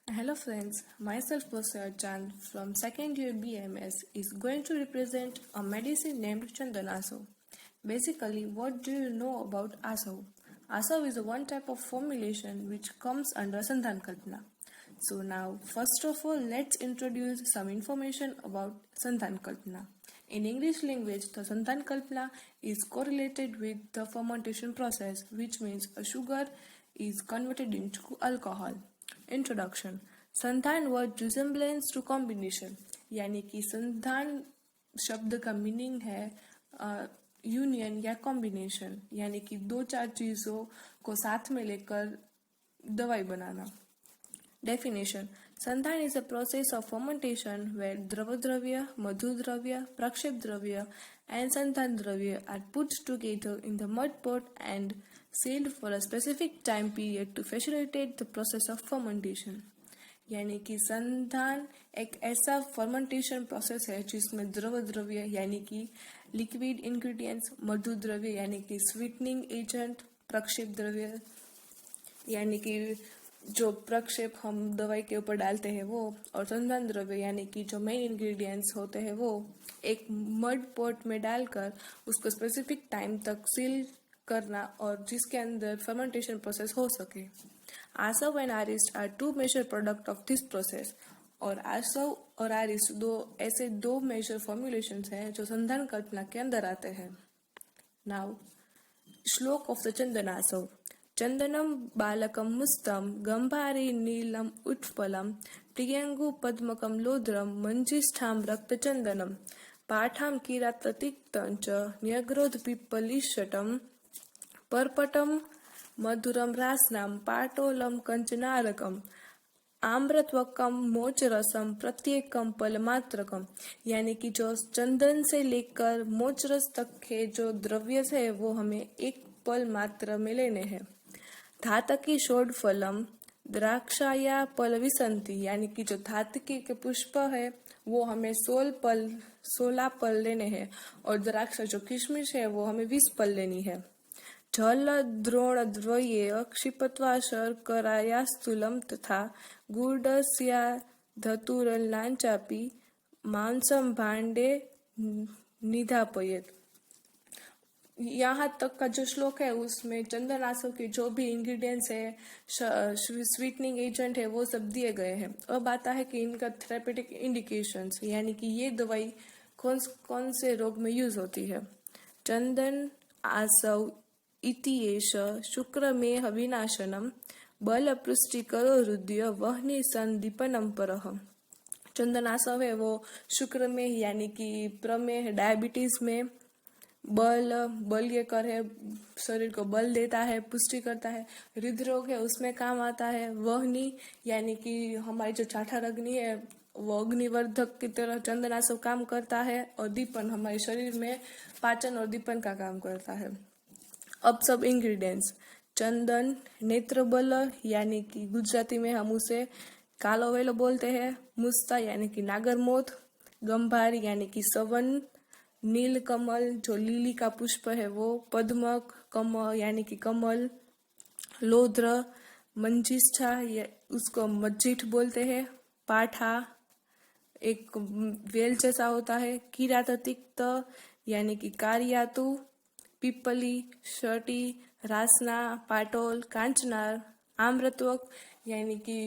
Hello friends, myself Professor Chand from second year BMS is going to represent a medicine named Chandanaso. Basically, what do you know about Asav? Asav is a one type of formulation which comes under Sandhan Kalpana. So now, first of all, let's introduce some information about Sandhan Kalpana. In English language, the Sandhan Kalpana is correlated with the fermentation process, which means a sugar is converted into alcohol. Introduction Sandhan word resemblance to combination यानी कि संधान शब्द का meaning है union या combination यानी कि दो चार चीजों को साथ में लेकर दवाई बनाना. Definition: Sandhan is a process of fermentation where द्रव्य, मधु द्रव्य, प्रक्षेप द्रव्य and संधान द्रव्य are put together in the mud pot and sealed for a specific time period to facilitate the process of fermentation. यानी कि संधान एक ऐसा फर्मेंटेशन प्रोसेस है जिसमें द्रव्य यानी कि लिक्विड इंग्रेडिएंट्स, मधु द्रव्य यानी कि स्वीटनिंग एजेंट, प्रक्षेप द्रव्य यानी कि जो प्रक्षेप हम दवाई के ऊपर डालते हैं वो, और संधान द्रव्य यानी कि जो मेन इंग्रेडिएंट्स होते हैं वो एक मड पॉट में डालकर उसको स्पेसिफिक टाइम तक सील करना और जिसके अंदर फर्मेंटेशन प्रोसेस हो सके. Asava and arishta are two major product of this process. और आसव और आरिस्ट दो मेजर फॉर्मुलेशंस हैं जो संधान कल्पना के अंदर आते हैं. नाउ श्लोक ऑफ द चंदनासव. चंदनम बालकम मुस्तम गंभारी नीलम उत्पलम प्रियंगु पद्मकम लोद्रम मंजिष्ठाम रक्तचंदनम पाठाम किराततिक्तंच न्यग्रोध पिप्पलिशटम परपटम मधुरम रासनाम पाटोलम कंचनारकम आम्रत्वकम मोचरसम प्रत्येकम पलमात्रकम. यानी कि जो चंदन से लेकर मोचरस तक के जो द्रव्य है वो हमें एक पल मात्र में लेने हैं. धातकी षोड फलम द्राक्षाया पल विसंति. यानी कि जो धातकी के पुष्प है वो हमें 16 पल लेने हैं और द्राक्षा जो किशमिश है वो हमें 20 पल लेनी है. जल द्रोण द्वये क्षिपत्वा शर्कराया स्थूलम तथा गुड़स्या धतुरलांचापि मांसम भांडे निधापयेत. यहाँ तक का जो श्लोक है उसमें चंदनासव के जो भी इंग्रेडिएंट्स है, स्वीटनिंग एजेंट है, वो सब दिए गए हैं. अब आता है कि इनका थेरेपेटिक इंडिकेशंस यानी कि ये दवाई कौन से रोग में यूज होती है. चंदन आसव इतिएष शुक्र में विनाशनम बल पृष्टिकरो हृदय वहनी संदीपनम परह. चंदनासव है वो शुक्र में यानी कि प्रमेह डायबिटीज में बल ये कर है, शरीर को बल देता है, पुष्टि करता है. हृदरोग है उसमें काम आता है. वहनी यानी कि हमारी जो चाठा अग्नि है वो अग्निवर्धक की तरह चंदनासव काम करता है. और दीपन हमारे शरीर में पाचन और दीपन का काम करता है. अब सब इंग्रेडिएंट्स. चंदन नेत्रबल यानी कि गुजराती में हम उसे कालो वेलो बोलते हैं. मुस्ता यानी कि नागरमोथ. गंभारी यानी कि सवन. नील कमल जो लिली का पुष्प है वो. पद्मक कमल यानी कि कमल. लोद्र मंजिष्ठा उसको मज्जिठ बोलते हैं. पाठा एक वेल जैसा होता है. किराततिक्त यानी कि कारियातु. पिपली, शटी, रासना, पाटोल, कांचनार. आम्रत्वक यानी कि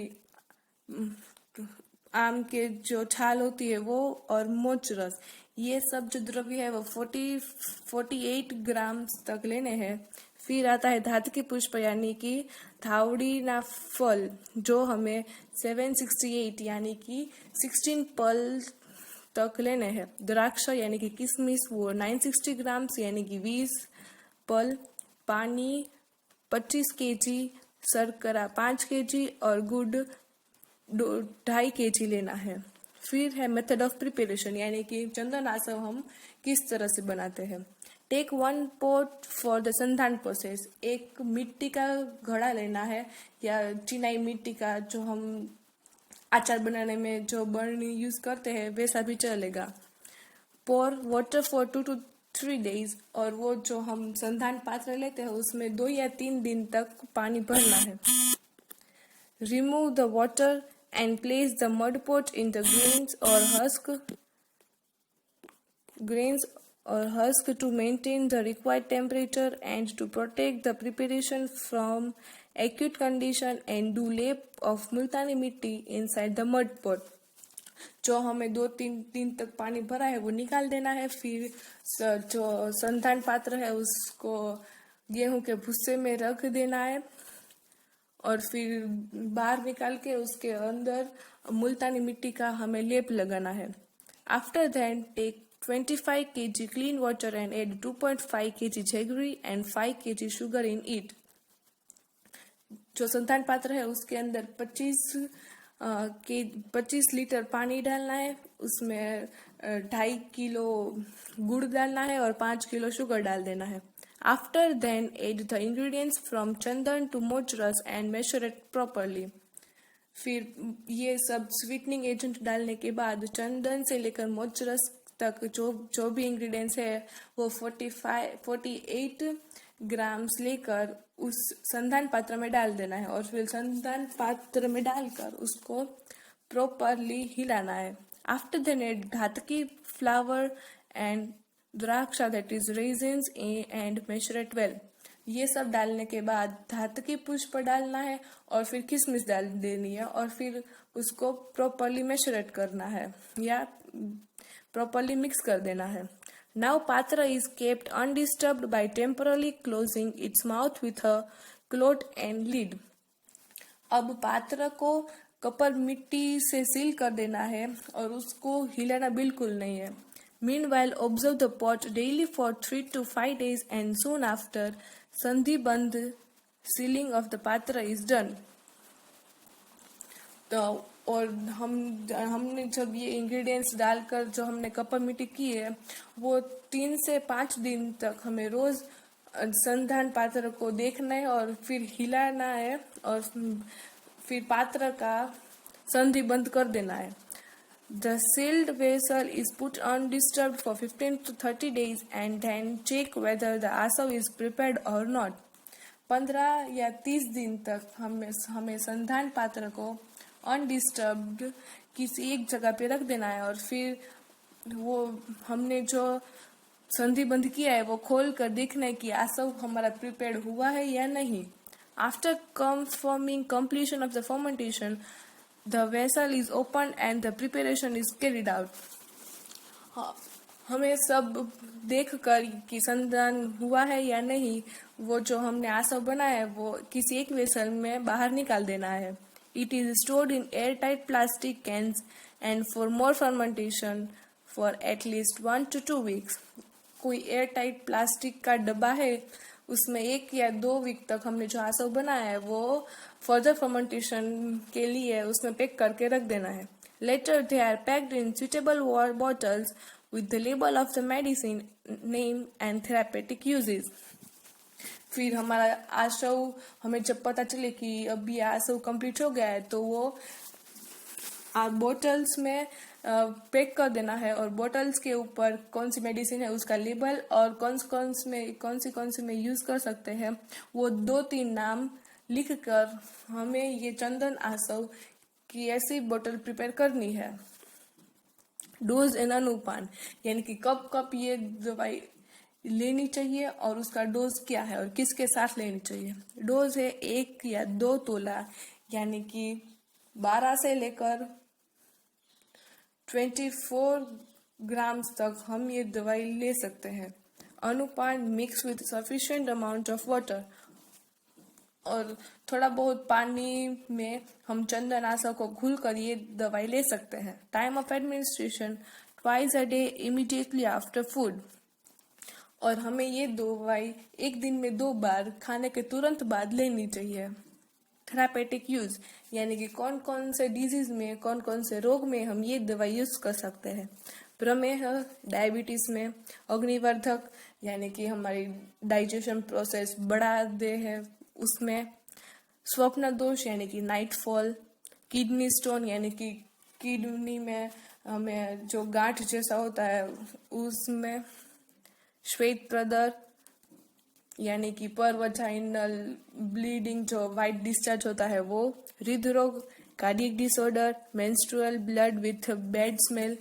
आम के जो छाल होती है वो. और मोचरस. ये सब जो द्रव्य है वो 48 ग्राम तक लेने हैं. फिर आता है धातकी पुष्प यानी कि थावड़ी ना फल जो हमें 768 यानी कि 16 पल तक लेने हैं. द्राक्ष यानी कि किशमिश वो 960 ग्राम यानी कि 20 पल. पानी 25 kg. शर्करा 5 kg और गुड़ 2.5 kg लेना है. फिर है मेथड ऑफ प्रिपरेशन यानी कि चंदनासव हम किस तरह से बनाते हैं. Take 1 pot for the Sandhan process. एक मिट्टी का घड़ा लेना है या चिनाई मिट्टी का जो हम अचार बनाने में जो बर्नी यूज करते हैं वैसा भी चलेगा. पोर वाटर फॉर 2 to 3 days. और वो जो हम संधान पात्र लेते हैं उसमें 2 या 3 दिन तक पानी भरना है. Remove the water and place the mud pot in the grains or husk to maintain the required temperature and to protect the preparation from acute condition, and do lap of multani mitti inside the mud pot. जो हमें 2-3 दिन तक पानी भरा है वो निकाल देना है। फिर जो संधान पात्र है उसको गेहूं के भूसे में रख देना है और फिर बाहर निकाल के उसके अंदर मुल्तानी मिट्टी का हमें लेप लगाना है। After that take 25 kg clean water and add 2.5 kg jaggery and 5 kg sugar in it। जो संधान पात्र है उसके अंदर 25 लीटर पानी डालना है, उसमें 2.5 किलो गुड़ डालना है और 5 किलो शुगर डाल देना है। After then add the ingredients from chandan to mocharas and measure it properly. फिर ये सब स्वीटनिंग एजेंट डालने के बाद चंदन से लेकर मोजरस तक जो भी इंग्रेडिएंट्स है वो 48 ग्राम्स लेकर उस संधान पात्र में डाल देना है और फिर संधान पात्र में डालकर उसको प्रॉपरली हिलाना है। After then add dhataki flower and draksha that is raisins and measure it well. ये सब डालने के बाद धातकी पुष्प डालना है और फिर किशमिश डाल देनी है और फिर उसको प्रॉपरली मेजर करना है या प्रॉपरली मिक्स कर देना है। Now patra is kept undisturbed by temporarily closing its mouth with a cloth and lid। अब पात्र को कपर मिट्टी से सील कर देना है और उसको हिलाना बिल्कुल नहीं है। Meanwhile observe the pot daily for 3 to 5 days and soon after संधिबंध sealing of the patra is done। तो और हमने जब ये इंग्रेडिएंट्स डालकर जो हमने कपर मिट्टी की है वो 3 से 5 दिन तक हमें रोज संधान पात्र को देखना है और फिर हिलाना है और फिर पात्र का संधि बंद कर देना है। The sealed vessel is put undisturbed for 15 to 30 days and then check whether the asav is prepared or not। 15 या 30 दिन तक हमें संधान पात्र को अनडिस्टर्ब्ड किसी एक जगह पे रख देना है और फिर वो हमने जो संधि बंद किया है वो खोल कर देखना है कि आसव हमारा प्रिपेयर्ड हुआ है या नहीं। After confirming completion of the fermentation the vessel is opened and the preparation is carried out। हमें सब देख कर कि संधान हुआ है या नहीं वो जो हमने आसव बनाया है वो किसी एक वेसल में बाहर निकाल देना है। It is stored in airtight plastic cans and for more fermentation for at least 1 to 2 weeks। कोई एयरटाइट प्लास्टिक का डब्बा है उसमें 1 या 2 वीक तक हमने जो आसव बनाया है वो फर्दर फर्मेंटेशन के लिए उसमें पैक करके रख देना है। Later they are packed in suitable bottles with the label of the medicine name and therapeutic uses। फिर हमारा आसव हमें जब पता चले कि अब ये आसव कंप्लीट हो गया है तो वो बोटल्स में पैक कर देना है और बोटल्स के ऊपर कौन सी मेडिसिन है उसका लेबल और कौन सी में यूज कर सकते हैं वो 2-3 नाम लिखकर हमें ये चंदन आसव की ऐसी बोतल प्रिपेयर करनी है। डोज एंड अनुपान यानी कि कब ये दवाई लेनी चाहिए और उसका डोज क्या है और किसके साथ लेनी चाहिए। डोज है 1 या 2 तोला यानी कि 12 से लेकर 24 ग्राम्स तक हम ये दवाई ले सकते हैं। Anupan mix with sufficient amount of water और थोड़ा बहुत पानी में हम चंदन आसव को घुल कर ये दवाई ले सकते हैं। Time of administration twice a day immediately after food और हमें ये दवाई एक दिन में 2 बार खाने के तुरंत बाद लेनी चाहिए। थेरापेटिक यूज यानी कि कौन कौन से डिजीज में कौन कौन से रोग में हम ये दवाई यूज कर सकते हैं। प्रमेह डायबिटीज में, अग्निवर्धक यानी कि हमारी डाइजेशन प्रोसेस बढ़ा दे है उसमें, स्वप्न दोष यानी कि नाइट फॉल, किडनी स्टोन यानी कि किडनी में हमें जो गांठ जैसा होता है उसमें, श्वेत प्रदर यानी कि पर वजाइनल ब्लीडिंग, जो वाइट डिस्चार्ज होता है वो, हृदरोग, cardiac disorder, menstrual blood with bad smell,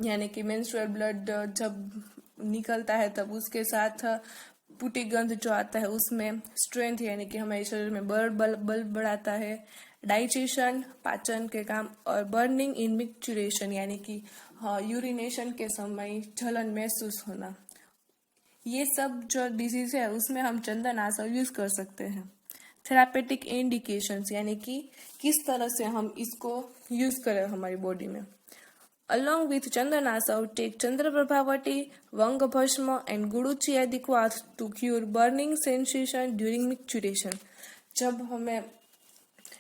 यानी कि मेंस्ट्रुअल ब्लड जब निकलता है तब उसके साथ पुटी गंध जो आता है उसमें, स्ट्रेंथ यानी कि हमारे शरीर में बल बढ़ाता है, डाइजेशन पाचन के काम, और बर्निंग इन मिक्चुरेशन यानी कि यूरिनेशन के समय जलन महसूस होना। ये सब जो डिजीज है उसमें हम चंदन आसव यूज कर सकते हैं। थेरापेटिक इंडिकेशंस यानी कि किस तरह से हम इसको यूज करें हमारी बॉडी में। Along with Chandanasav, take Chandraprabhavati, Vangabhashma and Guruchi आदि क्वाथ to cure burning sensation during micturition। जब हमें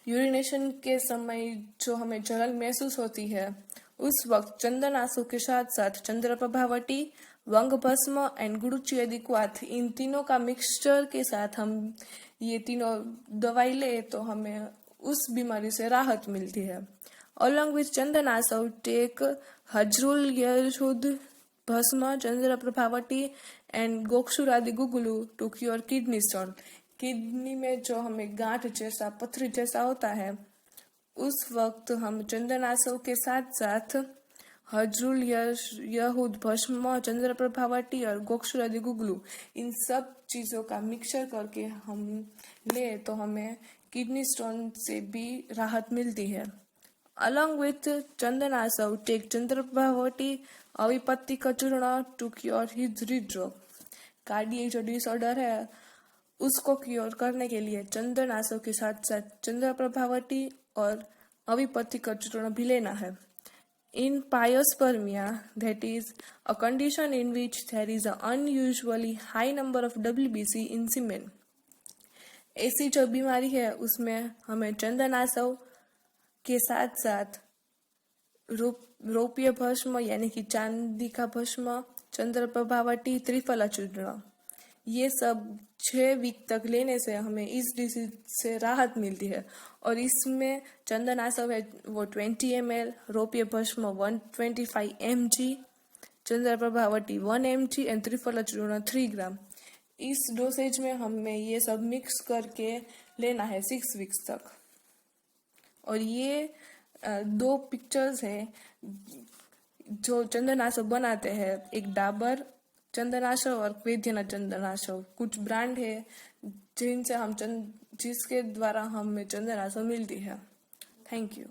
यूरिनेशन के समय जो हमें जलन महसूस होती है उस वक्त चंदनासु के साथ साथ चंद्रप्रभावटी, वंग भस्म एंड गुरुची आदि क्वाथ, इन तीनों का मिक्सचर के साथ हम ये तीनों दवाई ले तो हमें उस बीमारी से राहत मिलती है। Along with Chandanasav, take Hajrul Yashud bhasma, Chandra Prabhavati and Gokshuradi guggulu to cure kidney stone. Kidney में जो हमें गांठ जैसा पथरी जैसा होता है उस वक्त हम चंदनासव के साथ साथ हजरुल यहूद भस्म, चंद्र प्रभावटी और गोक्षुरादि गुगलू, इन सब चीजों का मिक्सचर करके हम ले तो हमें किडनी स्टोन से भी राहत मिलती है। Along with Chandanasav, take Chandraprabhavati, अविपत्ति का चूर्ण टू क्योर हिज हृदरोग। कार्डियक जो डिसऑर्डर है उसको क्योर करने के लिए चंदनासव के साथ साथ चंद्रप्रभावती और अविपत्ति का चूर्ण भी लेना है। In pyospermia, that is a condition in which there is an unusually high number of WBC in semen, ऐसी जो बीमारी है उसमें हमें चंदनासव के साथ साथ रौप्य भस्म यानी कि चांदी का भस्म, चंद्र प्रभावटी, त्रिफला चूर्ण, ये सब 6 वीक तक लेने से हमें इस डिजीज से राहत मिलती है। और इसमें चंदनासव है वो 20 ml, रौप्य bhasma 125 mg, Chandra Prabhavati 1 mg and Triphala churna 3 ग्राम। इस डोसेज में हमें ये सब मिक्स करके लेना है 6 वीक्स तक। और ये 2 पिक्चर्स हैं जो चंदनासव बनाते हैं, एक डाबर चंदनासव और वैद्यनाथ चंदनासव। कुछ ब्रांड है जिनसे हम जिसके द्वारा हमें चंदनासव मिलती है। Thank you.